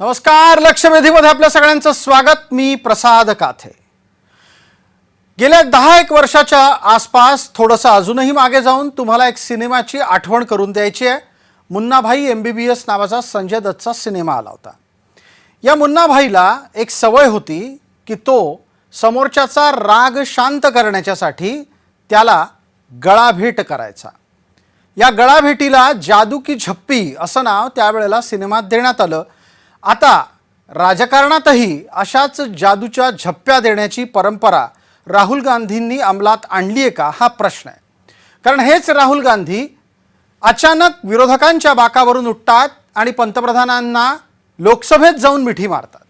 नमस्कार, लक्षवेधीमध्ये आपल्या सगळ्यांचं स्वागत। मी प्रसाद काथे। गेल्या 10-1 वर्षाच्या आसपास थोडंसं अजूनही मागे जाऊन तुम्हाला एक सिनेमाची आठवण करून द्यायची आहे। मुन्नाभाई MBBS नावाचा संजय दत्तचा सिनेमा आला होता। या मुन्नाभाईला एक सवय होती की तो समोरच्याचा राग शांत करण्यासाठी त्याला गळाभेट करायचा। या गळाभेटीला जादू की झप्पी असं नाव त्यावेळेला सिनेमात देण्यात आलं। आता राजकारणातही अशाच जादूच्या झप्प्या देण्याची परंपरा राहुल गांधींनी अंमलात आणली आहे का, हा प्रश्न आहे। कारण हेच राहुल गांधी अचानक विरोधकांच्या बाकावरून उठतात आणि पंतप्रधानांना लोकसभेत जाऊन मिठी मारतात।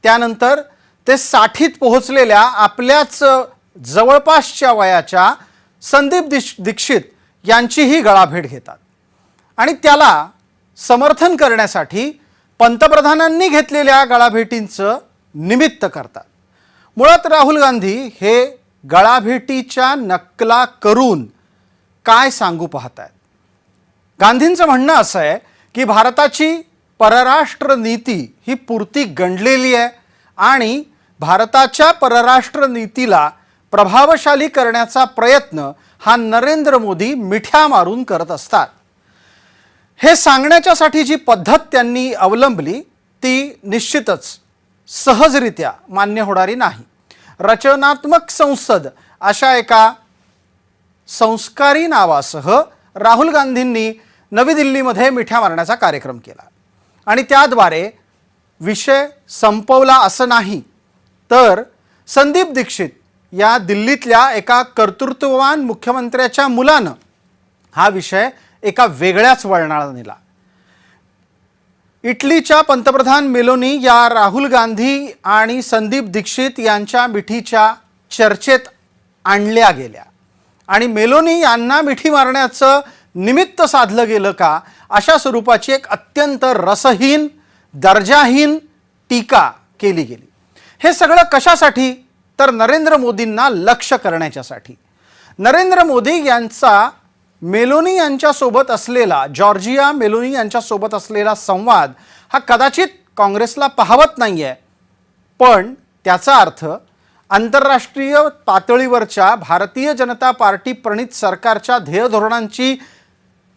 त्यानंतर ते 60त पोहोचलेल्या आपल्याच जवळपासच्या वयाच्या संदीप दीक्षित यांचीही गळाभेट घेतात आणि त्याला समर्थन करण्यासाठी पंतप्रधानांनी घेतलेल्या गळाभेटींचं निमित्त करतात। मुळात राहुल गांधी हे गळाभेटीच्या नकला करून काय सांगू पाहतायत। गांधींचं म्हणणं असं आहे की भारताची परराष्ट्र नीती ही पुरती गंडलेली आहे आणि भारताच्या परराष्ट्र नीतीला प्रभावशाली करण्याचा प्रयत्न हा नरेंद्र मोदी मिठ्या मारून करत असतात। हे सांगण्याच्यासाठी जी पद्धत त्यांनी अवलंबली ती निश्चितच सहजरित्या मान्य होणारी नाही। रचनात्मक संसद अशा एका संस्कारी नावासह राहुल गांधींनी नवी दिल्लीमध्ये मिठ्या मारण्याचा कार्यक्रम केला आणि त्याद्वारे विषय संपवला असं नाही, तर संदीप दीक्षित या दिल्लीतल्या एका कर्तृत्ववान मुख्यमंत्र्याच्या मुलानं हा विषय एका वेगळ्याच वळणाला नेला। इटलीच्या पंतप्रधान मेलोनी या राहुल गांधी आणि संदीप दीक्षित यांच्या मिठीच्या चर्चेत आणल्या गेल्या आणि मेलोनी यांना मिठी मारण्याचं निमित्त साधलं गेलं का, अशा स्वरूपाची एक अत्यंत रसहीन दर्जाहीन टीका केली गेली। हे सगळं कशासाठी, तर नरेंद्र मोदींना लक्ष्य करण्याच्यासाठी। नरेंद्र मोदी यांचा मेलोनी यांच्यासोबत असलेला जॉर्जिया मेलोनी यांच्यासोबत असलेला संवाद हा कदाचित काँग्रेसला पाहवत नाही आहे, पण त्याचा अर्थ आंतरराष्ट्रीय पातळीवरच्या भारतीय जनता पार्टी प्रणित सरकारच्या ध्येयधोरणांची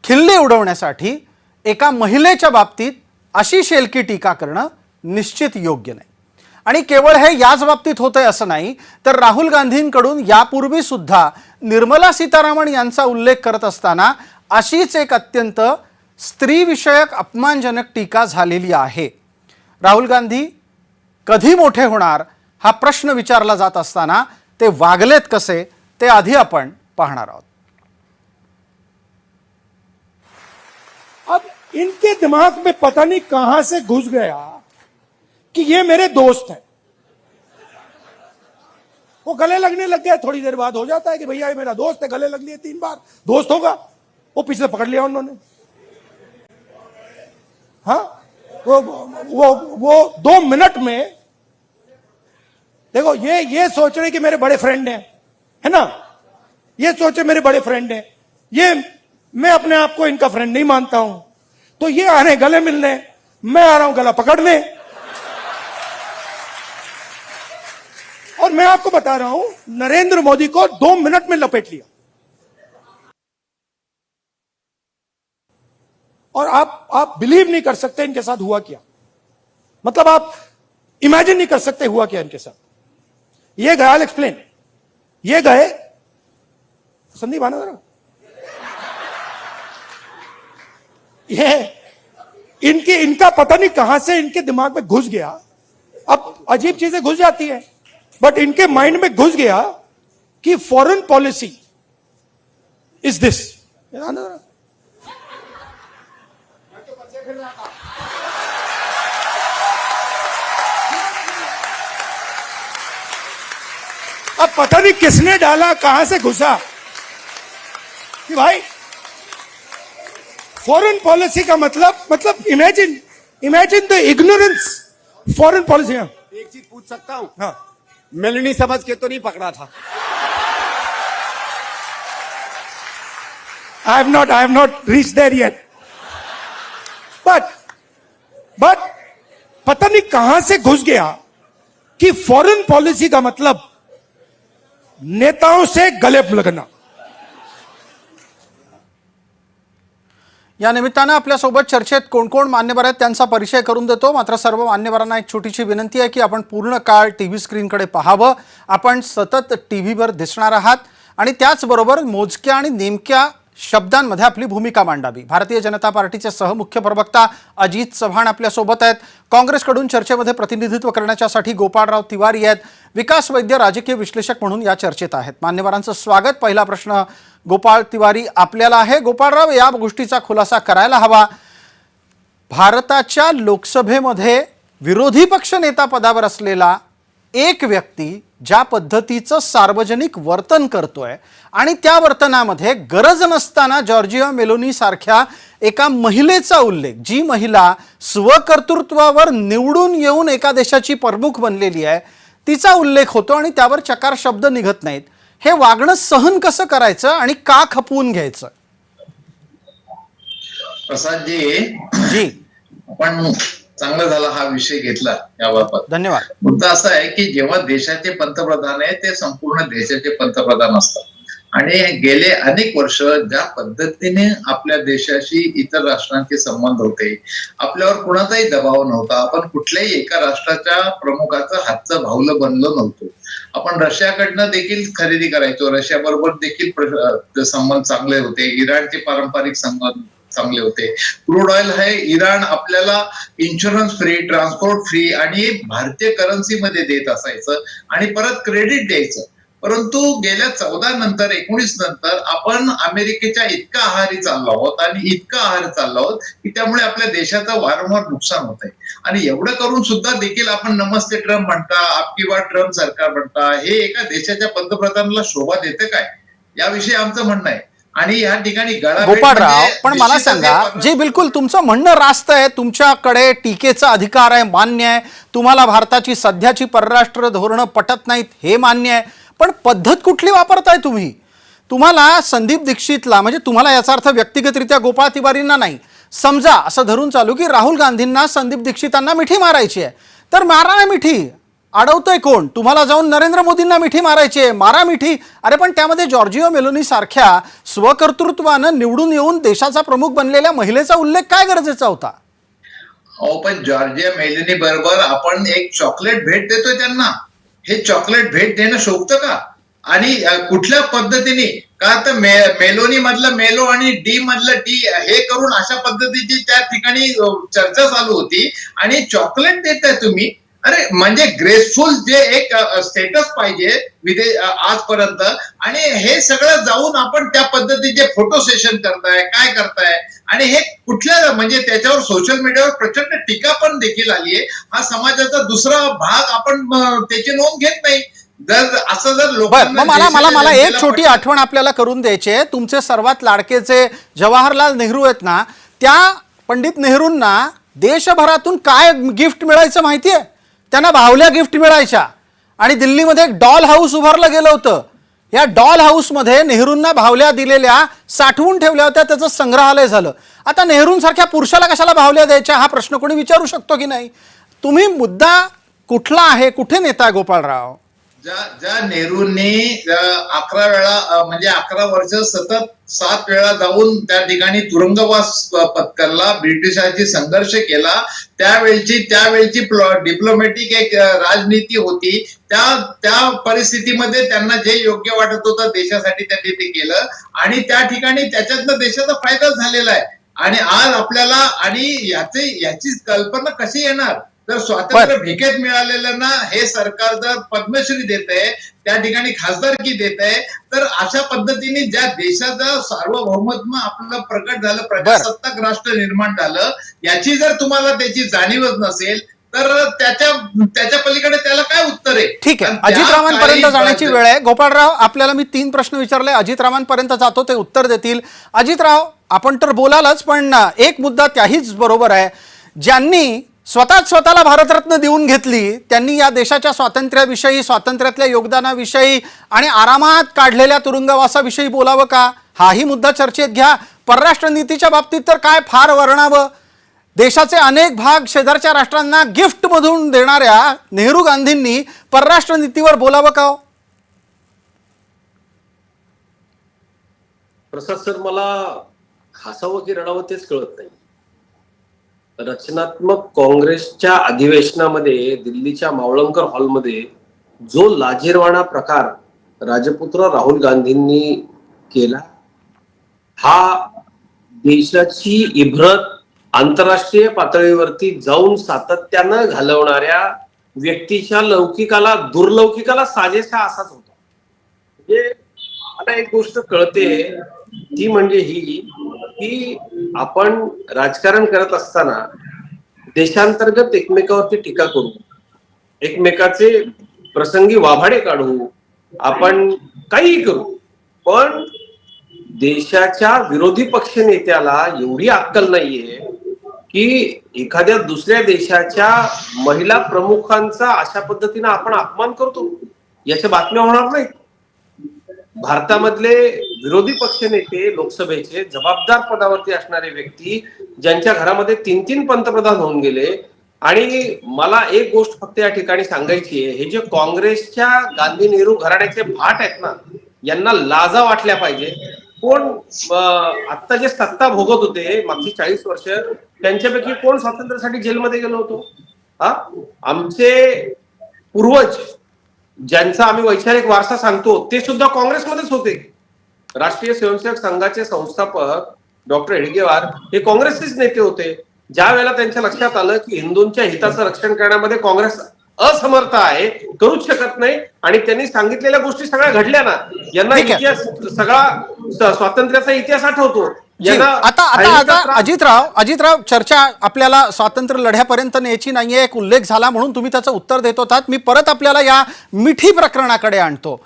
खिल्ली उडवण्यासाठी एका महिलेच्या बाबतीत अशी शेलकी टीका करणं निश्चित योग्य नाही। आणि केवळ हे याच बाबतीत होतंय असं नाही, तर राहुल गांधींकडून यापूर्वी सुद्धा निर्मला सीतारामन यांचा उल्लेख करत असताना अशीच एक अत्यंत स्त्रीविषयक अपमानजनक टीका झालेली आहे। राहुल गांधी कधी मोठे होणार हा प्रश्न विचारला जात असताना ते वागलेत कसे ते आधी आपण पाहणार आहोत। अब इनके दिमाग में पता नहीं कहां से घुस गया कि ये मेरे दोस्त हैं। वो गले लगने लग गया, थोड़ी देर बाद हो जाता है कि भैया ये मेरा दोस्त है, गले लग लिए 3 बार, दोस्त होगा। वो पीछे पकड़ लिया उन्होंने। हाँ, वो 2 मिनट में देखो ये सोच रहे कि मेरे बड़े फ्रेंड हैं, है ना, ये सोचे मेरे बड़े फ्रेंड हैं, ये मैं अपने आप को इनका फ्रेंड नहीं मानता हूं, तो ये आ रहे गले मिलने, मैं आ रहा हूं गला पकड़ने। और मैं आपको बता रहा हूं, नरेंद्र मोदी को 2 मिनट में लपेट लिया। और आप बिलीव नहीं कर सकते इनके साथ हुआ क्या, मतलब आप इमेजिन नहीं कर सकते हुआ क्या इनके साथ। ये गए, आई एक्सप्लेन। ये गए, संदीप आना जरा, ये इनका पता नहीं कहां से इनके दिमाग में घुस गया। अब अजीब चीजें घुस जाती है, बट इनके माइंड में घुस गया कि फॉरेन पॉलिसी इज दिस। अब पता नहीं किसने डाला, कहां से घुसा कि भाई फॉरेन पॉलिसी का मतलब imagine the ignorance foreign policy. एक चीज पूछ सकता हूं? हाँ, मेलोनी समझ के तो नहीं पकड़ा था? I have not reached there yet. But पता नहीं कहां से घुस गया कि फॉरेन पॉलिसी का मतलब नेताओं से गले लगना। या निमित्तानं आपल्यासोबत चर्चेत कोण कोण मान्यवर आहेत त्यांचा परिचय करून देतो। मात्र सर्व मान्यवरांना एक छोटीशी विनंती आहे की आपण पूर्ण काळ टीव्ही स्क्रीनकडे पाहावं। आपण सतत टीव्हीवर दिसणार आहात आणि त्याचबरोबर मोजक्या आणि नेमक्या शब्दांमध्ये आपली भूमिका मांडावी। भारतीय जनता पार्टीचे सहमुख्य प्रवक्ता अजित चव्हाण आपल्यासोबत आहेत। काँग्रेसकडून चर्चेमध्ये प्रतिनिधित्व करण्यासाठी गोपाळराव तिवारी आहेत। विकास वैद्य राजकीय विश्लेषक म्हणून या चर्चेत आहेत। मान्यवरांचं स्वागत। पहिला प्रश्न गोपाळ तिवारी आपल्याला आहे। गोपाळराव, या गोष्टीचा खुलासा करायला हवा, भारताच्या लोकसभेमध्ये विरोधी पक्ष नेता पदावर असलेला एक व्यक्ती ज्या पद्धतीचं सार्वजनिक वर्तन करतोय आणि त्या वर्तनामध्ये गरज नसताना जॉर्जिया मेलोनी सारख्या एका महिलेचा उल्लेख, जी महिला स्वकर्तृत्वावर निवडून येऊन एका देशाची प्रमुख बनलेली आहे, तिचा उल्लेख होतो आणि त्यावर चकार शब्द निघत नाहीत। हे वागणं सहन कसं करायचं आणि का खपवून घ्यायचं? प्रसाद जी जी, आपण चांगलं झाला हा विषय घेतला याबाबत, धन्यवाद। मुद्दा असा आहे की जेव्हा देशाचे पंतप्रधान आहे ते संपूर्ण देशाचे पंतप्रधान असतात आणि गेले अनेक वर्ष ज्या पद्धतीने आपल्या देशाशी इतर राष्ट्रांचे संबंध होते, आपल्यावर कुणाचाही दबाव नव्हता, आपण कुठल्याही एका राष्ट्राच्या प्रमुखाचं हातचं भावलं बनलो नव्हतो। आपण रशियाकडनं देखील खरेदी करायचो, रशिया बरोबर देखील संबंध चांगले होते, इराणचे पारंपरिक संबंध चांगले होते। क्रूड ऑइल आहे, इराण आपल्याला इन्शुरन्स फ्री, ट्रान्सपोर्ट फ्री आणि भारतीय करन्सी मध्ये देत असायचं आणि परत क्रेडिट द्यायचं। परंतु गेल्या 14 नंतर 19 नंतर आपण अमेरिकेच्या इतका आहारी चाललो आहोत आणि इतका आहारी चाललो आहोत की त्यामुळे आपल्या देशाचं वारंवार नुकसान होत आहे। आणि एवढं करून सुद्धा देखील आपण नमस्ते ट्रम्प म्हणता, आपकी बात ट्रम्प सरकार म्हणता, हे एका देशाच्या पंतप्रधानाला शोभा देते काय, याविषयी आमचं म्हणणं आहे। आणि या ठिकाणी गोपाळराव, पण मला सांगा, जे बिलकुल तुमचं म्हणणं रास्त आहे, तुमच्याकडे टीकेचा अधिकार आहे, मान्य आहे, तुम्हाला भारताची सध्याची परराष्ट्र धोरणं पटत नाहीत, हे मान्य आहे, पण पद्धत कुठली वापरताय तुम्ही? तुम्हाला संदीप दीक्षितला, म्हणजे तुम्हाला याचा अर्थ व्यक्तिगतरित्या गोपाळ तिवारींना नाही, समजा असं धरून चालू की राहुल गांधींना संदीप दीक्षितांना मिठी मारायची आहे, तर मारा ना मिठी, अडवतोय कोण? तुम्हाला जाऊन नरेंद्र मोदींना मिठी मारायची आहे, मारा मिठी। अरे पण त्यामध्ये जॉर्जिया मेलोनी सारख्या स्वकर्तृत्वानं निवडून येऊन देशाचा प्रमुख बनलेल्या महिलेचा उल्लेख काय गरजेचा होता? अहो, पण जॉर्जिया मेलोनी बरोबर आपण एक चॉकलेट भेट देतोय त्यांना, हे चॉकलेट भेट देणं शोभतं का? आणि कुठल्या पद्धतीने? का तर मेलोनी मधलं मेलो आणि डी मधलं डी हे करून अशा पद्धतीची त्या ठिकाणी चर्चा चालू होती आणि चॉकलेट देताय तुम्ही। अरे म्हणजे ग्रेसफुल जे एक स्टेटस पाहिजे आजपर्यंत, आणि हे सगळं जाऊन आपण त्या पद्धतीचे फोटो सेशन करताय, काय करताय? आणि हे कुठल्या, म्हणजे त्याच्यावर सोशल मीडियावर प्रचंड टीका पण देखील आली आहे। हा समाजाचा दुसरा भाग, आपण त्याची नोंद घेत नाही। जर असं जर लोकांना मला एक छोटी आठवण आपल्याला करून द्यायची आहे। तुमचे सर्वात लाडकेचे जवाहरलाल नेहरू आहेत ना, त्या पंडित नेहरूंना देशभरातून काय गिफ्ट मिळायचं माहितीये? त्यांना भावल्या गिफ्ट मिळायच्या आणि दिल्लीमध्ये एक डॉल हाऊस उभारलं गेलं होतं। या डॉल हाऊसमध्ये नेहरूंना भावल्या दिलेल्या साठवून ठेवल्या होत्या, त्याचं संग्रहालय झालं। आता नेहरूंसारख्या पुरुषाला कशाला भावल्या द्यायच्या, हा प्रश्न कोणी विचारू शकतो की नाही? तुम्ही मुद्दा कुठला आहे, कुठे नेता गोपाळराव? ज्या नेहरूंनी 11 वेळा, म्हणजे 11 वर्ष सतत 7 वेळा जाऊन त्या ठिकाणी तुरुंगवास पत्करला, ब्रिटिशांशी संघर्ष केला, त्यावेळची डिप्लोमॅटिक एक राजनीती होती, त्या परिस्थितीमध्ये त्यांना जे योग्य वाटत होतं देशासाठी त्यांनी ते केलं आणि त्या ठिकाणी त्याच्यातनं देशाचा फायदा झालेला आहे। आणि आज आपल्याला, आणि याची कल्पना कशी येणार? तर स्वातंत्र्य भिकेत मिळालेल्यांना हे सरकार जर पद्मश्री देत आहे, त्या ठिकाणी खासदारकी देत आहे, तर अशा पद्धतीने ज्या देशाचं सार्वभौमत्व आपलं प्रकट झालं, प्रजासत्ताक राष्ट्र निर्माण झालं, याची जर तुम्हाला त्याची जाणीवच नसेल तर त्याच्या पलीकडे त्याला काय उत्तर आहे? ठीक आहे, अजितरावांपर्यंत जाण्याची वेळ आहे। गोपाळराव, आपल्याला मी 3 प्रश्न विचारले, अजितरावांपर्यंत जातो, ते उत्तर देतील। अजितराव, आपण तर बोलालच, पण एक मुद्दा त्याहीच बरोबर आहे, ज्यांनी स्वतःला भारतरत्न देऊन घेतली, त्यांनी या देशाच्या स्वातंत्र्याविषयी, स्वातंत्र्यातल्या योगदानाविषयी आणि आरामात काढलेल्या तुरुंगवासाविषयी बोलावं का? हाही मुद्दा चर्चेत घ्या। परराष्ट्र नीतीच्या बाबतीत तर काय फार वर्णावं, देशाचे अनेक भाग शेजारच्या राष्ट्रांना गिफ्ट मधून देणाऱ्या नेहरू गांधींनी परराष्ट्र नीतीवर बोलावं का हो? प्रसाद सर, मला हसावं की रडावं तेच कळत नाही. रचनात्मक काँग्रेसच्या अधिवेशनामध्ये दिल्लीच्या मावळंकर हॉलमध्ये जो लाजिरवाणा प्रकार राजपुत्र राहुल गांधींनी केला, हा देशाची इब्रत आंतरराष्ट्रीय पातळीवरती जाऊन सातत्यानं घालवणाऱ्या व्यक्तीच्या लौकिकाला, दुर्लौकिकाला साजेसा असाच होता. म्हणजे मला एक गोष्ट कळते, ती म्हणजे ही की आपण राजकारण करत असताना देशांतर्गत एकमेकावरती टीका करू, एकमेकाचे प्रसंगी वाभाडे काढू, आपण काहीही करू, पण देशाच्या विरोधी पक्ष नेत्याला एवढी अक्कल नाहीये की एखाद्या दुसऱ्या देशाच्या महिला प्रमुखांचा अशा पद्धतीने आपण अपमान करतो, याच्या बातम्या होणार नाहीत. भारतामधले विरोधी पक्ष नेते, लोकसभेचे जबाबदार पदावरती असणारे व्यक्ती, ज्यांच्या घरामध्ये 3-3 पंतप्रधान होऊन गेले. आणि मला एक गोष्ट फक्त या ठिकाणी सांगायची आहे, हे जे काँग्रेसच्या गांधी नेहरू घराण्याचे भाट आहेत ना, यांना लाजा वाटल्या पाहिजे. कोण आता जे सत्ता भोगत होते मागची 40 वर्ष, त्यांच्यापैकी कोण स्वातंत्र्यासाठी जेलमध्ये गेलो होतो? आमचे पूर्वज, ज्यांचा आम्ही वैचारिक वारसा सांगतो, ते सुद्धा काँग्रेसमध्येच होते. राष्ट्रीय स्वयंसेवक संघाचे संस्थापक डॉक्टर हेडगेवार हे काँग्रेसचेच नेते होते. ज्या वेळेला त्यांच्या लक्षात आलं की हिंदूंच्या हिताचं रक्षण करण्यामध्ये काँग्रेस असमर्थ आहे, करूच शकत नाही, आणि त्यांनी सांगितलेल्या गोष्टी सगळ्या घडल्या ना, यांना इतिहास, सगळा स्वातंत्र्याचा इतिहास आठवतो. आता अजितराव, चर्चा आपल्याला स्वातंत्र्य लढ्यापर्यंत न्यायची नाहीये, एक उल्लेख झाला म्हणून तुम्ही त्याचं उत्तर देत होतात. मी परत आपल्याला या मिठी प्रकरणाकडे आणतो.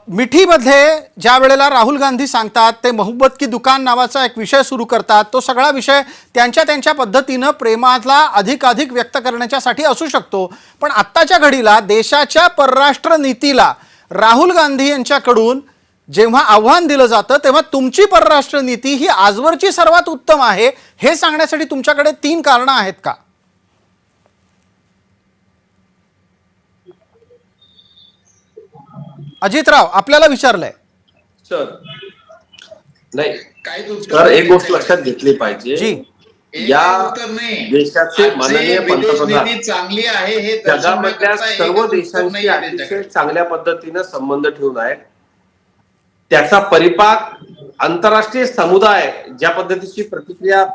मिठीमध्ये ज्या वेळेला राहुल गांधी सांगतात, ते मोहब्बत की दुकान नावाचा एक विषय सुरू करतात. तो सगळा विषय त्यांच्या पद्धतीनं प्रेमाला अधिकाधिक व्यक्त करण्याच्यासाठी असू शकतो, पण आत्ताच्या घडीला देशाच्या परराष्ट्र नीतीला राहुल गांधी यांच्याकडून जेव्हा आव्हान दिलं जातं, तेव्हा तुमची परराष्ट्र नीती ही आजवरची सर्वात उत्तम आहे, हे सांगण्यासाठी तुमच्याकडे 3 कारणं आहेत का? अजितराव, आपल्याला विचारलंय. सर नाही, तर एक गोष्ट लक्षात घेतली पाहिजे, या देशाचे माननीय पंतप्रधान चांगली आहे, हे जगामधल्या सर्व देशांशी अतिशय चांगल्या पद्धतीनं संबंध ठेवून आहे. त्याचा परिपाक आंतरराष्ट्रीय समुदाय ज्या पद्धतीची प्रक्रिया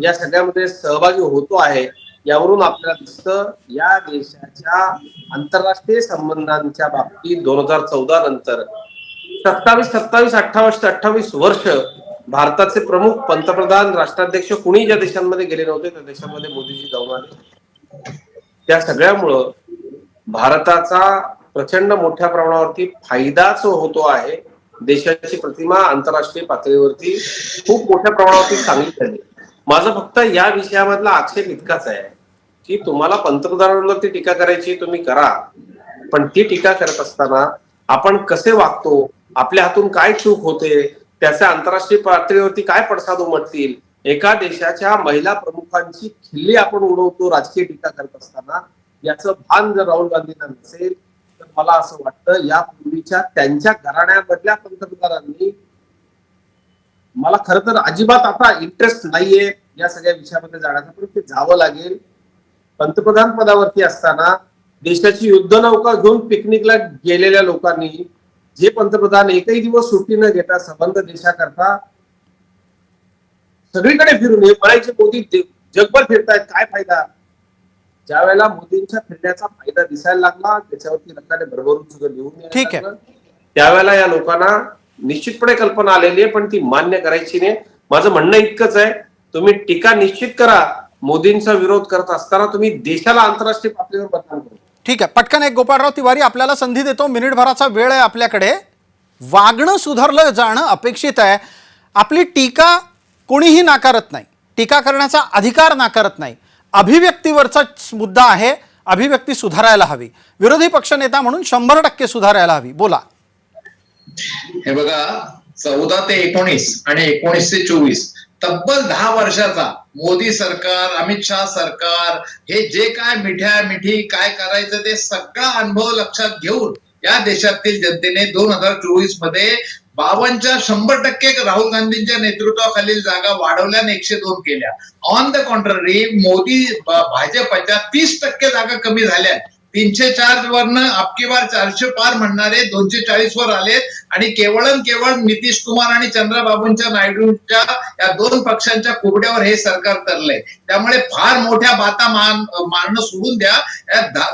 या सगळ्यामध्ये सहभागी होतो आहे, यावरून आपल्याला दिसतं या देशाच्या आंतरराष्ट्रीय संबंधांच्या बाबतीत 2014 नंतर 27 वर्ष भारताचे प्रमुख पंतप्रधान, राष्ट्राध्यक्ष कुणी ज्या देशांमध्ये गेले नव्हते, त्या देशांमध्ये मोदीजी जाऊन आले. त्या सगळ्यामुळं भारताचा प्रचंड मोठ्या प्रमाणावरती फायदाच होतो आहे. देशाची प्रतिमा आंतरराष्ट्रीय पातळीवरती खूप मोठ्या प्रमाणावरती चांगली झाली. माझा फक्त या विषयामधला आक्षेप इतकाच आहे की तुम्हाला पंतप्रधानांवरती टीका करायची तुम्ही करा, पण ती टीका करत असताना आपण कसे वागतो, आपल्या हातून काय चूक होते, त्याच्या आंतरराष्ट्रीय पातळीवरती काय पडसाद उमटतील, एका देशाच्या महिला प्रमुखांची खिल्ली आपण उडवतो राजकीय टीका करत असताना, याचं भान जर राहुल गांधींना नसेल तर मला असं वाटतं यापूर्वीच्या त्यांच्या घराण्यामधल्या पंतप्रधानांनी, मला खरं तर अजिबात आता इंटरेस्ट नाहीये या सगळ्या विषयामध्ये जाण्याचा, पण ते जावं लागेल. पंतप्रधान पदावरती असताना देशाची युद्धनौका घेऊन पिकनिकला गेलेल्या लोकांनी, जे पंतप्रधान एकही दिवस सुट्टी न घेता संबंध देशाकरता सगळीकडे फिरून हे म्हणायचे मोदी जगभर फिरतायत, काय फायदा? ज्या वेळेला मोदींच्या फिरण्याचा फायदा दिसायला लागला, त्याच्यावरती रकाने भरभरून सगळं लिहून ठीक आहे, त्यावेळेला या लोकांना निश्चितपणे कल्पना आलेली आहे, पण ती मान्य करायची नाही. माझं म्हणणं इतकंच आहे, तुम्ही टीका निश्चित करा, मोदींचा विरोध करत असताना तुम्ही देशाला आंतरराष्ट्रीय पातळीवर बदनाम करा. ठीक आहे, पटकन एक गोपाळराव तिवारी आपल्याला संधी देतो. मिनिटभराचा वेळ आहे आपल्याकडे. वागणं सुधारलं जाणं अपेक्षित आहे. आपली टीका कोणीही नाकारत नाही, टीका करण्याचा अधिकार नाकारत नाही. अभिव्यक्तीवरचा मुद्दा आहे, अभिव्यक्ती सुधारायला हवी. विरोधी पक्षनेता म्हणून 100% सुधारायला हवी. बोला. हे बघा, 14 ते 19 आणि 19 ते 24 तब्बल 10 वर्षाचा मोदी सरकार, अमित शहा सरकार हे जे काय मिठी काय करायचं ते सगळा अनुभव लक्षात घेऊन या देशातील जनतेने 2024 मध्ये 52च्या 100% राहुल गांधींच्या नेतृत्वाखालील जागा वाढवल्या आणि 102 केल्या. ऑन द कॉन्ट्ररी मोदी भाजपच्या 30% जागा कमी झाल्या. 304 वरनं अबकी बार 400 पार म्हणणारे 240 वर आलेत आणि केवळ नितीश कुमार आणि चंद्रबाबूंच्या नायडूंच्या या दोन पक्षांच्या कुबड्यावर हे सरकार तरलंय. त्यामुळे फार मोठ्या बाता मारणं सोडून द्या.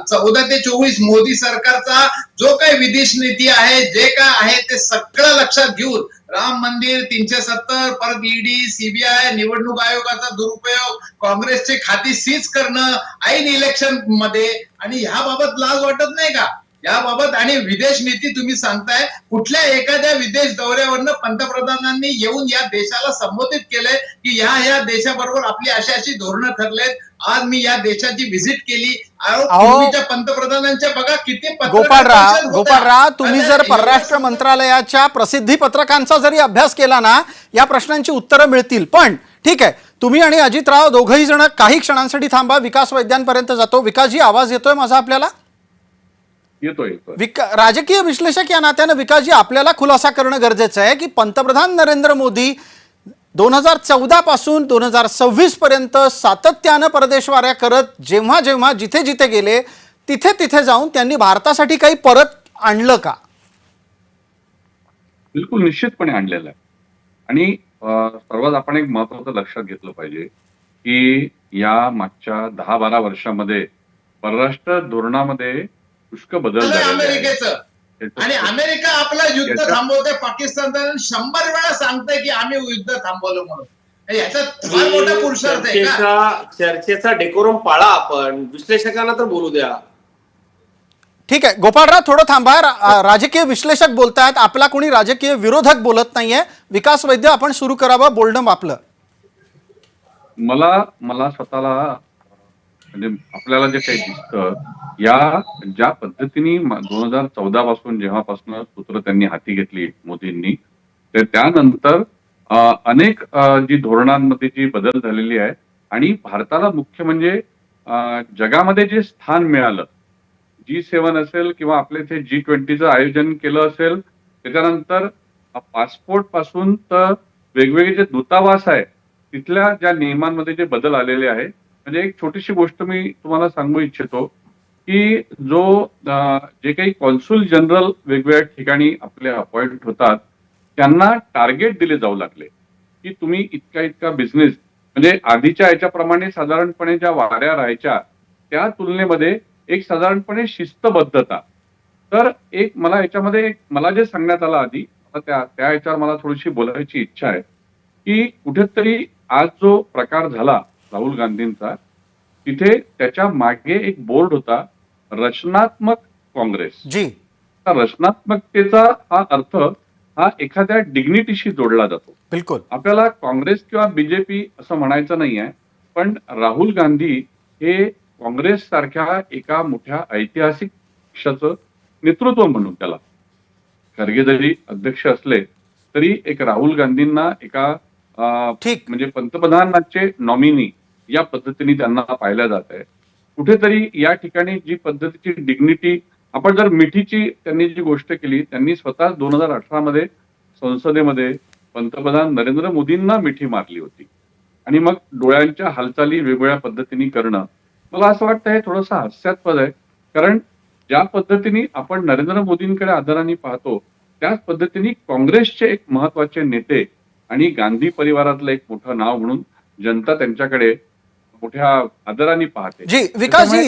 14 ते 24 मोदी सरकारचा जो काही विदेश नीती आहे, जे काय आहे ते सगळं लक्षात घेऊन राम मंदिर, 370, परत ईडी, सीबीआय, निवडणूक आयोगाचा दुरुपयोग, काँग्रेसचे खाती सीज करणं ऐन इलेक्शन मध्ये, आणि ह्याबाबत लाज वाटत नाही का? याबाबत आणि विदेश नीती तुम्ही सांगताय, कुठल्या एखाद्या विदेश दौऱ्यावरनं पंतप्रधानांनी येऊन या देशाला संबोधित केलंय की ह्या देशाबरोबर आपली अशी धोरणं ठरलेत. आज मी या देशाची व्हिजिट केली. पूर्वीच्या पंतप्रधानांच्या बघा किती गोपाळराव, तुम्ही जर परराष्ट्र मंत्रालयाच्या प्रसिद्धी पत्रकांचा जरी अभ्यास केला ना, या प्रश्नांची उत्तरं मिळतील. पण ठीक आहे, तुम्ही आणि अजितराव दोघंही जण काही क्षणांसाठी थांबा. विकास वैद्यांपर्यंत जातो. विकासजी, आवाज येतोय माझा आपल्याला? येतोय. राजकीय विश्लेषक या नात्यानं विकासजी, आपल्याला खुलासा करणं गरजेचं आहे की पंतप्रधान नरेंद्र मोदी 2014 पासून 2026 पर्यंत सातत्यानं परदेशवाऱ्या करत जेव्हा जिथे जिथे गेले तिथे जाऊन त्यांनी भारतासाठी काही परत आणलं का? बिलकुल निश्चितपणे आणलेलं आहे. आणि सर्वात आपण एक महत्वाचं लक्षात घेतलं पाहिजे की या मागच्या 10-12 वर्षामध्ये परराष्ट्र धोरणामध्ये पुष्कळ बदल झाले. अमेरिकेचं आणि अमेरिका आपलं युद्ध थांबवतोय. पाकिस्तान 100 वेळा सांगतंय की आम्ही युद्ध थांबवलं म्हणून. याच्यात फार मोठा पुरुषार्थ आहे का? चर्चेचा डेकोरम पाळा. आपण विश्लेषकांना तर बोलू द्या. ठीक आहे गोपाळराव, थोडं थांबा. राजकीय विश्लेषक बोलतायत, आपला कोणी राजकीय विरोधक बोलत नाहीये. विकास वैद्य, आपण सुरू करावं बोलणं आपलं. मला स्वतःला म्हणजे आपल्याला जे काही दिसतं, या ज्या पद्धतीने 2014 पासून जेव्हापासून सूत्र त्यांनी हाती घेतली मोदींनी, तर त्यानंतर अनेक जी धोरणांमध्ये जी बदल झालेली आहे आणि भारताला मुख्य म्हणजे जगामध्ये जे स्थान मिळालं, G7 असेल किंवा आपल्या इथे G20चं आयोजन केलं असेल, त्याच्यानंतर पासपोर्ट पासून तर वेगवेगळे जे दूतावास आहे तिथल्या ज्या नियमांमध्ये जे बदल आलेले आहे. म्हणजे एक छोटीशी गोष्ट मी तुम्हाला सांगू इच्छितो की जे काही कॉन्सुल जनरल वेगवेगळ्या ठिकाणी आपले अपॉइंट होतात, त्यांना टार्गेट दिले जाऊ लागले की तुम्ही इतका बिझनेस, म्हणजे आधीच्या याच्याप्रमाणे साधारणपणे ज्या वाऱ्या राहायच्या त्या तुलनेमध्ये एक साधारणपणे शिस्तबद्धता. तर मला याच्यामध्ये मला जे सांगण्यात आलं आधी, त्या याच्यावर मला थोडीशी बोलायची इच्छा आहे की कुठेतरी आज जो प्रकार झाला राहुल गांधींचा, तिथे त्याच्या मागे एक बोर्ड होता, रचनात्मक काँग्रेस. जी, रचनात्मकतेचा हा अर्थ हा एखाद्या डिग्निटीशी जोडला जातो. बिलकुल. आपल्याला काँग्रेस किंवा बीजेपी असं म्हणायचं नाही आहे, पण राहुल गांधी हे काँग्रेस सारख्या एका मोठ्या ऐतिहासिक पक्षाचं नेतृत्व म्हणून, त्याला खरगे जरी अध्यक्ष असले तरी एक राहुल गांधींना एका म्हणजे पंतप्रधानाचे नॉमिनी या पद्धतीने त्यांना पाहिलं जात आहे. कुठेतरी या ठिकाणी जी पद्धतीची डिग्निटी, आपण जर मिठीची त्यांनी जी गोष्ट केली, त्यांनी स्वतः 2018 मध्ये संसदेमध्ये पंतप्रधान नरेंद्र मोदींना मिठी मारली होती. आणि मग डोळ्यांच्या हालचाली वेगवेगळ्या पद्धतीने करणं, मला असं वाटतं हे थोडंसं हास्यास्पद आहे. कारण ज्या पद्धतीने आपण नरेंद्र मोदींकडे आदराने पाहतो, त्याच पद्धतीने काँग्रेसचे एक महत्वाचे नेते आणि गांधी परिवारातलं एक मोठं नाव म्हणून जनता त्यांच्याकडे मोठ्या आदराने पाहते. जी विकासजी,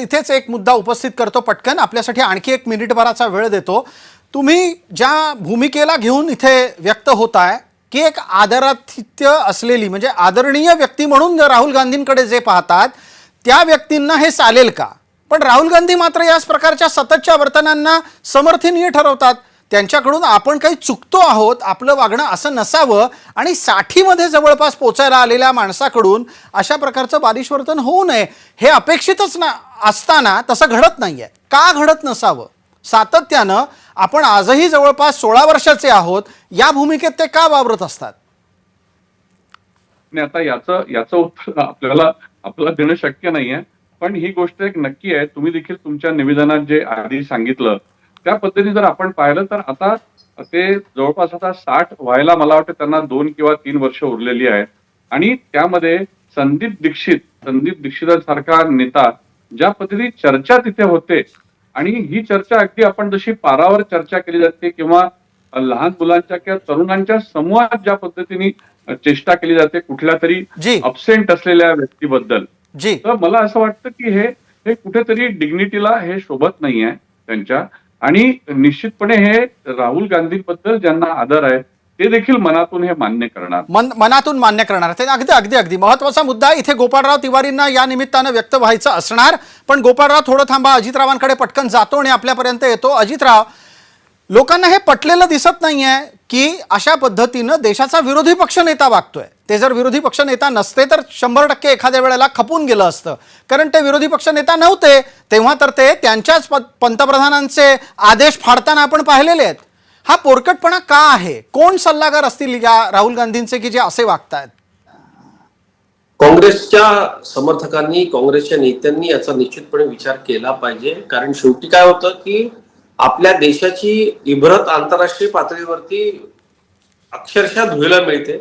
इथेच एक मुद्दा उपस्थित करतो पटकन. आपल्यासाठी आणखी 1 मिनिटभराचा वेळ देतो. तुम्ही ज्या भूमिकेला घेऊन इथे व्यक्त होताय की एक आदरातिथ्य असलेली, म्हणजे आदरणीय व्यक्ती म्हणून राहुल गांधींकडे जे पाहतात त्या व्यक्तींना हे चालेल का? पण राहुल गांधी मात्र याच प्रकारच्या सततच्या वर्तनांना समर्थनीय ठरवतात. त्यांच्याकडून आपण काही चुकतो आहोत, आपलं वागणं असं नसावं, आणि 60मध्ये जवळपास पोचायला आलेल्या माणसाकडून अशा प्रकारचं बालिश वर्तन होऊ नये हे अपेक्षितच असताना तसं घडत नाहीये. का घडत नसावं? सातत्यानं आपण आजही जवळपास 16 वर्षाचे आहोत, या भूमिकेत ते का वावरत असतात? आणि आता याचं उत्तर आपल्याला देणं शक्य नाहीये. पण ही गोष्ट एक नक्की आहे, तुम्ही देखील तुमच्या निवेदनात जे आधी सांगितलं त्या पद्धतीने जर आपण पाहिलं तर आता ते जवळपास आता 60 व्हायला मला वाटतं त्यांना 2 किंवा 3 वर्ष उरलेली आहेत. आणि त्यामध्ये संदीप दीक्षितांसारखा नेता ज्या पद्धतीने चर्चा तिथे होते, आणि ही चर्चा अगदी आपण जशी पारावर चर्चा केली जाते किंवा लहान मुलांच्या किंवा तरुणांच्या समूहात ज्या पद्धतीने चेष्टा केली जाते कुठल्या तरी जी. अबसेंट असलेल्या व्यक्तीबद्दल, जी. तर मला असं वाटतं की हे कुठेतरी डिग्निटीला हे शोभत नाहीये त्यांच्या. आणि निश्चितपणे हे राहुल गांधींबद्दल ज्यांना आदर आहे ते देखील मनातून हे मान्य करणार. मनातून मान्य करणार. ते अगदी महत्वाचा मुद्दा इथे गोपाळराव तिवारींना या निमित्तानं व्यक्त व्हायचं असणार. पण गोपाळराव थोडं थांबा, अजितरावांकडे पटकन जातो आणि आपल्यापर्यंत येतो. अजितराव, लोकांना हे पटलेलं दिसत नाहीये की अशा पद्धतीनं देशाचा विरोधी पक्ष नेता वागतोय. ते जर विरोधी पक्ष नेता नसते तर 100% एखाद्या वेळेला खपून गेलं असतं, कारण ते विरोधी पक्ष नेता नव्हते तेव्हा. तर ते त्यांच्याच पंतप्रधानांचे आदेश फाडताना आपण पाहिलेले आहेत. हा पोरकटपणा का आहे? कोण सल्लागार असतील या राहुल गांधींचे की जे असे वागतायत? काँग्रेसच्या समर्थकांनी, काँग्रेसच्या नेत्यांनी याचा निश्चितपणे विचार केला पाहिजे. कारण शेवटी काय होतं की आपल्या देशाची इबरत आंतरराष्ट्रीय पातळीवरती अक्षरशः धुयला मिळते.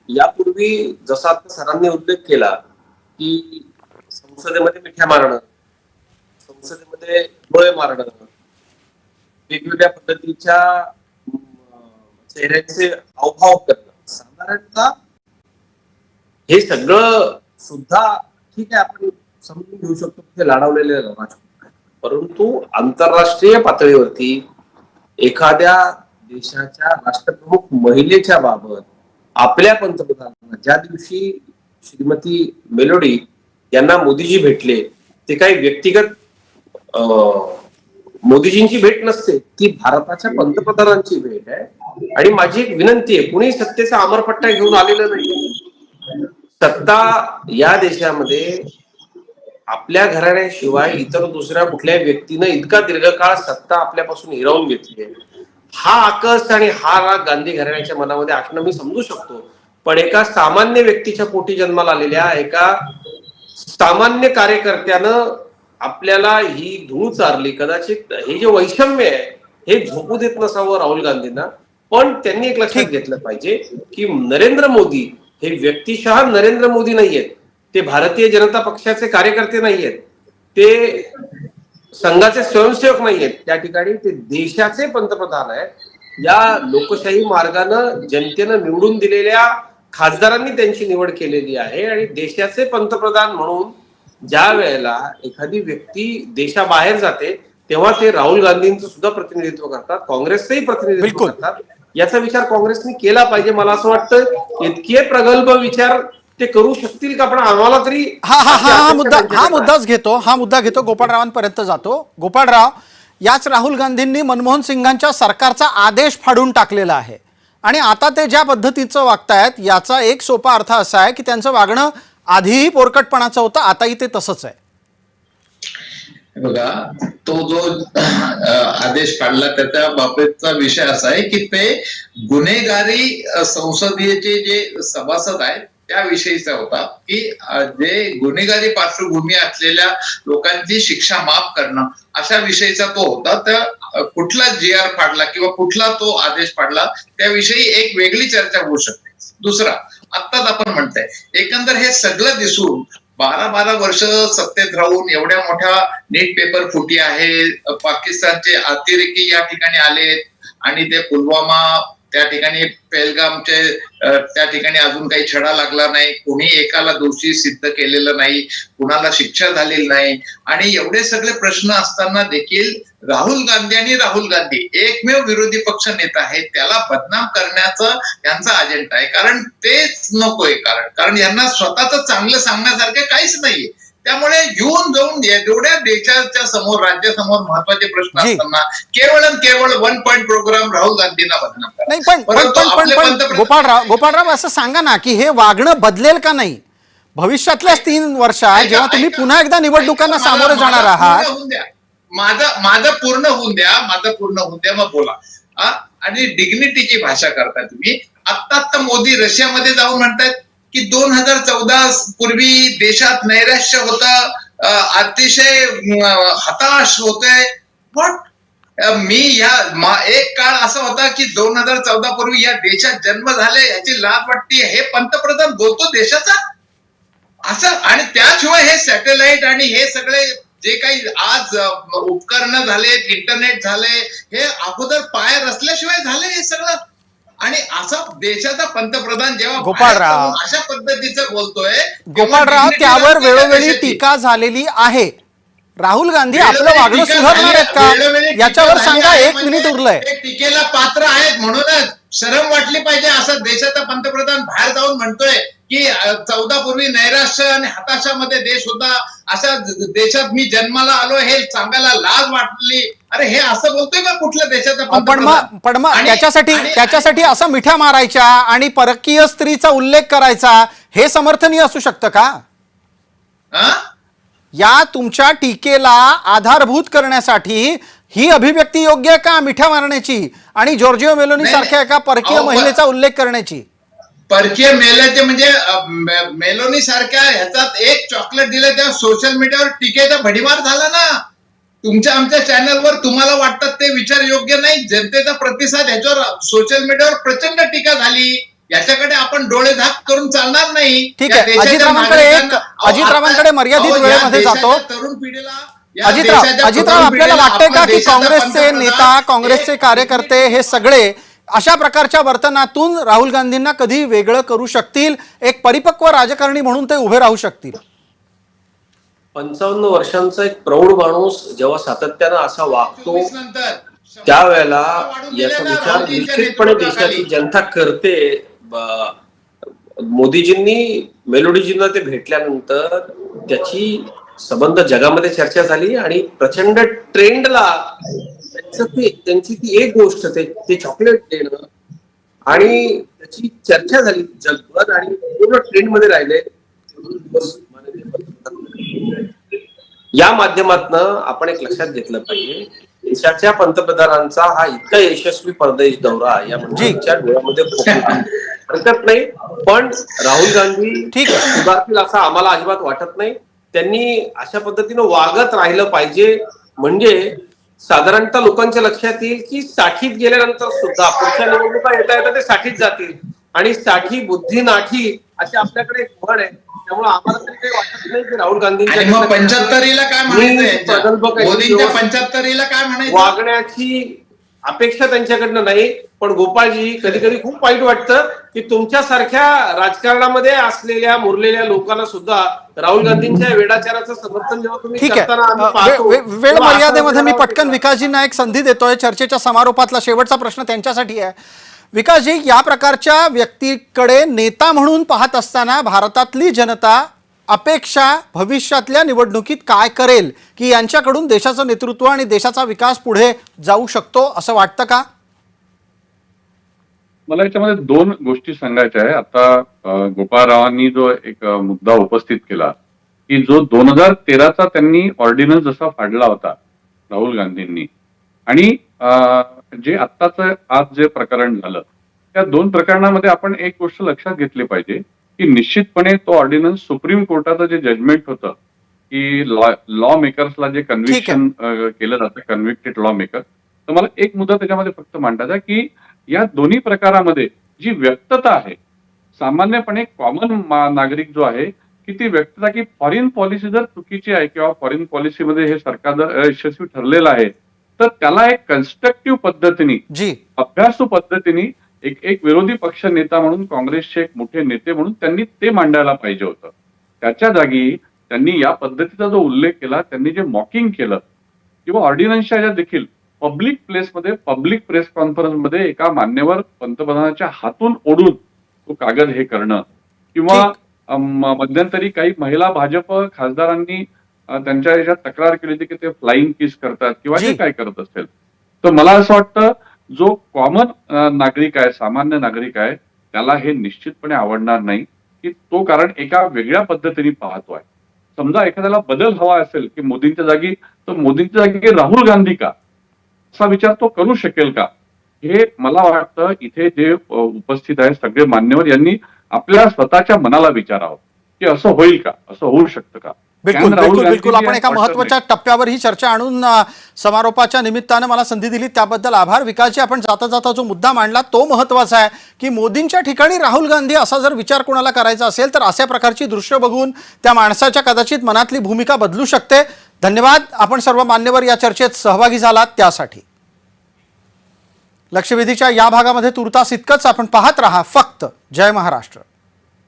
यापूर्वी जसा आता सरांनी उल्लेख केला की संसदेमध्ये मिठ्या मारणं, संसदेमध्ये डोळे मारणं, वेगवेगळ्या पद्धतीच्या चेहऱ्याचे हावभाव करणं, साधारणतः हे सगळं सुद्धा ठीक आहे, आपण समजून घेऊ शकतो की ते लाडावलेले राजकारणी. परंतु आंतरराष्ट्रीय पातळीवरती एखाद्या देशाच्या राष्ट्रप्रमुख महिलेच्या बाबत आपल्या पंतप्रधानांना ज्या दिवशी श्रीमती मेलोडी यांना मोदीजी भेटले, ते काही व्यक्तिगत मोदीजींची भेट नसते, ती भारताच्या पंतप्रधानांची भेट आहे. आणि माझी एक विनंती आहे, कुणी सत्तेचा अमरपट्टा घेऊन आलेलं नाही. सत्ता या देशामध्ये आपल्या घराण्याशिवाय इतर दुसऱ्या कुठल्या व्यक्तीनं इतका दीर्घकाळ सत्ता आपल्यापासून हिरावून घेतली आहे. हा आकस आणि हा राग गांधी घराण्याच्या मनामध्ये असणं मी समजू शकतो. पण एका सामान्य व्यक्तीच्या पोटी जन्माला आलेल्या एका सामान्य कार्यकर्त्यानं आपल्याला ही धूळ चारली. कदाचित हे जे वैषम्य आहे हे झोपू देत नसावं राहुल गांधींना. पण त्यांनी एक लक्षात घेतलं पाहिजे की नरेंद्र मोदी हे व्यक्तिशः नरेंद्र मोदी नाहीयेत, ते भारतीय जनता पक्षाचे कार्यकर्ते नाहीयेत, ते संघाचे स्वयंसेवक नाहीयेत, त्या ठिकाणी ते देशाचे पंतप्रधान आहेत. या लोकशाही मार्गानं जनतेनं निवडून दिलेल्या खासदारांनी त्यांची निवड केलेली आहे. आणि देशाचे पंतप्रधान म्हणून ज्या वेळेला एखादी व्यक्ती देशाबाहेर जाते तेव्हा ते राहुल गांधींचं सुद्धा प्रतिनिधित्व करतात, काँग्रेसचंही प्रतिनिधित्व करतात. याचा विचार काँग्रेसने केला पाहिजे. मला असं वाटतं इतके प्रगल्भ विचार ते करू शकतील का? पण आम्हाला तरी हा मुद्दा घेतो गोपाळरावांपर्यंत जातो. गोपाळराव, याच राहुल गांधींनी मनमोहन सिंगांच्या सरकारचा आदेश फाडून टाकलेला आहे आणि आता ते ज्या पद्धतीचं वागतायत याचा एक सोपा अर्थ असा आहे की त्यांचं वागणं आधीही पोरकटपणाचं होतं, आताही ते तसंच आहे. बघा, तो जो आदेश काढला त्याच्या बाबतचा विषय असा आहे की ते गुन्हेगारी संसदेचे जे सभासद आहेत त्याविषयीचा होता की जे गुन्हेगारी पार्श्वभूमी असलेल्या लोकांची शिक्षा माफ करणं अशा विषयीचा तो होता. त्या कुठला GR फाडला किंवा कुठला तो आदेश फाडला त्याविषयी एक वेगळी चर्चा होऊ शकते. दुसरा, आत्ताच आपण म्हणताय एकंदर हे सगळं दिसून 12 वर्ष सत्तेत राहून एवढ्या मोठ्या नीट पेपर फुटी आहे, पाकिस्तानचे अतिरेकी या ठिकाणी आलेत आणि ते पुलवामा त्या ठिकाणी पेहलगामचे त्या ठिकाणी अजून काही छडा लागला नाही, कोणी एकाला दोषी सिद्ध केलेलं नाही, कुणाला शिक्षा झालेली नाही. आणि एवढे सगळे प्रश्न असताना देखील राहुल गांधी एकमेव विरोधी पक्ष नेता आहे, त्याला बदनाम करण्याचा यांचा अजेंडा आहे. कारण तेच नकोय, कारण यांना स्वतःच चांगलं सांगण्यासारखं काहीच नाहीये. त्यामुळे येऊन जाऊन एवढ्या देशाच्या समोर राज्यासमोर महत्वाचे प्रश्न असताना केवळ 1 पॉइंट प्रोग्राम राहुल गांधींना बदनाम नाही. पण गोपाळराव असं सांगा ना की हे वागणं बदलेल का नाही भविष्यातल्या 3 वर्षात जेव्हा तुम्ही पुन्हा एकदा निवडणुकांना सामोरे जाणार आहात? माझं पूर्ण होऊन द्या मग बोला. आणि डिग्निटीची भाषा करता तुम्ही. आत्ता मोदी रशियामध्ये जाऊन म्हणतात की 2014 पूर्वी देशात नैराश्य होतं, अतिशय हताश होते. एक काळ असा होता की 2014 पूर्वी या देशात जन्म झाले याची लाज वाटते, हे पंतप्रधान बोलतो देशाचा असं. आणि त्याशिवाय हे सॅटेलाइट आणि हे सगळे जे काही आज उपकरणं झालेत, इंटरनेट झाले, हे अगोदर पाय रचल्याशिवाय झाले हे सगळं. आणि असा देशाचा पंतप्रधान जेव्हा गोपाळराव, अशा पद्धतीचं बोलतोय, गोपाळराव, त्यावर वेळोवेळी टीका झालेली आहे. राहुल गांधी आपलं वागणं सुधारणार आहेत का याच्यावर सांगा, 1 मिनिट उरलंय. टीकेला पात्र आहेत म्हणूनच शरम वाटली पाहिजे असं देशाचा पंतप्रधान बाहेर जाऊन म्हणतोय की 14 पूर्वी नैराश्य आणि हताशामध्ये देश होता, अशा देशात मी जन्माला आलो हे सांगायला लाज वाटली. अरे हे असं बोलतोय का कुठल्या देशाचा पंतप्रधान? पण मग त्याच्यासाठी असं मिठ्या मारायच्या आणि परकीय स्त्रीचा उल्लेख करायचा हे समर्थनीय असू शकतं का? या तुमच्या टीकेला आधारभूत करण्यासाठी ही अभिव्यक्ती योग्य आहे का मिठ्या मारण्याची आणि जॉर्जिओ मेलोनी सारख्या एका परकीय महिलेचा उल्लेख करण्याची? परकीय मेल्याचे म्हणजे मेलोनी सारख्या ह्याच्यात एक चॉकलेट दिलं तेव्हा सोशल मीडियावर टीकेचा भडीमार झाला ना. तुमच्या आमच्या चॅनलवर तुम्हाला वाटतात ते विचार योग्य नाही, जनतेचा प्रतिसाद ह्याच्यावर सोशल मीडियावर प्रचंड टीका झाली. याच्याकडे आपण डोळे झाक करून चालणार नाही. ठीक आहे, अजितरावांकडे मर्यादित वेळेमध्ये जातो. तरुण पिढीला अजितराव, आपल्याला वाटतंय का की काँग्रेसचे नेता, काँग्रेसचे कार्यकर्ते हे सगळे अशा प्रकारच्या वर्तनातून राहुल गांधींना कधी वेगळं करू शकतील, एक परिपक्व राजकारणी म्हणून ते उभे राहू शकतील? 55 वर्षांचा एक प्रौढ माणूस जेव्हा सातत्यानं असा वागतो त्यावेळेला याचा विचार निश्चितपणे देशाची जनता करते. मोदीजींनी मेलोडीजींना ते भेटल्यानंतर त्याची संबंध जगामध्ये चर्चा झाली आणि प्रचंड ट्रेंडला त्यांची ती एक गोष्ट ते चॉकलेट देणं आणि त्याची चर्चा झाली जगभर आणि पूर्ण ट्रेंड मध्ये राहिले. या माध्यमातून आपण एक लक्षात घेतलं पाहिजे, देशाच्या पंतप्रधानांचा हा इतका यशस्वी परदेश दौरा या मंत्र्यांच्या डोळ्यामध्ये हरकत नाही, पण राहुल गांधी सुधारतील असं आम्हाला अजिबात वाटत नाही. त्यांनी अशा पद्धतीनं वागत राहिलं पाहिजे, म्हणजे साधारणतः लोकांच्या लक्षात येईल की 60त गेल्यानंतर सुद्धा पुढच्या निवडणुका येता ते 60त जातील आणि 60 बुद्धी नाठी अशी आपल्याकडे एक म्हण आहे. त्यामुळे आम्हाला तरी काही वाटत नाही की राहुल गांधींच्या 75ला काय म्हणायचं, 75ला काय म्हणायचं, वागण्याची अपेक्षा त्यांच्याकडनं नाही. पण गोपाळजी, कधी कधी खूप वाईट वाटतं की तुमच्यासारख्या राजकारणामध्ये असलेल्या मुरलेल्या लोकांना सुद्धा राहुल गांधींच्या वेडाचाराचं समर्थन जेव्हा तुम्ही करताना वेळ मर्यादेमध्ये मी पटकन विकासजींना एक संधी देतोय. चर्चेच्या समारोपातला शेवटचा प्रश्न त्यांच्यासाठी आहे. विकासजी, या प्रकारच्या व्यक्तीकडे नेता म्हणून पाहत असताना भारतातली जनता अपेक्षा भविष्यातल्या निवडणुकीत काय करेल, की यांच्याकडून देशाचं नेतृत्व आणि देशाचा विकास पुढे जाऊ शकतो असं वाटतं का? मला याच्यामध्ये 2 गोष्टी सांगायच्या आहे. आता गोपाळरावांनी जो एक मुद्दा उपस्थित केला की जो 2013चा त्यांनी ऑर्डिनन्स जसा फाडला होता राहुल गांधींनी, आणि जे आत्ताच आज जे प्रकरण झालं, त्या 2 प्रकरणामध्ये आपण एक गोष्ट लक्षात घेतली पाहिजे की निश्चितपणे तो ऑर्डिनन्स सुप्रीम कोर्टाचं जे जजमेंट होतं की लॉ मेकर्सला जे कन्व्हिक्शन केलं जातं, कन्व्हिक्टेड लॉ मेकर, तर मला एक मुद्दा त्याच्यामध्ये फक्त मांडायचा की या दोन्ही प्रकारामध्ये जी व्यक्तता आहे, सामान्यपणे कॉमन नागरिक जो आहे की ती व्यक्तता की फॉरेन पॉलिसी जर चुकीची आहे किंवा फॉरेन पॉलिसीमध्ये हे सरकार जर यशस्वी ठरलेलं आहे तर त्याला एक कन्स्ट्रक्टिव्ह पद्धतीने, अभ्यासू पद्धतीने एक विरोधी पक्ष नेता म्हणून, काँग्रेसचे एक मोठे नेते म्हणून त्यांनी ते मांडायला पाहिजे होतं. त्याच्या जागी त्यांनी या पद्धतीचा जो उल्लेख केला, त्यांनी जे मॉकिंग केलं किंवा ऑर्डिनन्सच्या देखील पब्लिक प्लेसमध्ये, पब्लिक प्रेस कॉन्फरन्समध्ये एका मान्यवर पंतप्रधानाच्या हातून ओढून तो कागद हे करणं, किंवा मध्यंतरी काही महिला भाजप खासदारांनी त्यांच्या याच्यात तक्रार केली होती की ते फ्लाइंग किस करतात किंवा जे काय करत असेल. तर मला असं वाटतं जो कॉमन नागरिक आहे, सामान्य नागरिक आहे, त्याला हे निश्चितपणे आवडणार नाही की तो कारण एका वेगळ्या पद्धतीने पाहतोय. समजा एखाद्याला बदल हवा असेल की मोदींच्या जागी, तर मोदींच्या जागी राहुल गांधी का, असा विचार तो करू शकेल का? हे मला वाटतं इथे जे उपस्थित आहे सगळे मान्यवर यांनी आपल्या स्वतःच्या मनाला विचारावं की असं होईल का, असं होऊ शकतं का? बिलकुल कारण राहुल बिलकुल बिलकुल गांधींनी आपण एका आज महत्वाच्या टप्प्यावर ही चर्चा आणून समारोपाच्या निमित्तानं मला संधी दिली त्याबद्दल आभार. विकासजी, आपण जाता जाता जो मुद्दा मांडला तो महत्वाचा आहे की मोदींच्या ठिकाणी राहुल गांधी असा जर विचार कोणाला करायचा असेल तर अशा प्रकारची दृश्य बघून त्या माणसाच्या कदाचित मनातली भूमिका बदलू शकते. धन्यवाद, आपण सर्व मान्यवर या चर्चेत सहभागी झालात त्यासाठी. लक्षवेधीच्या या भागामध्ये तुर्तास इतकंच. आपण पाहत रहा फक्त जय महाराष्ट्र.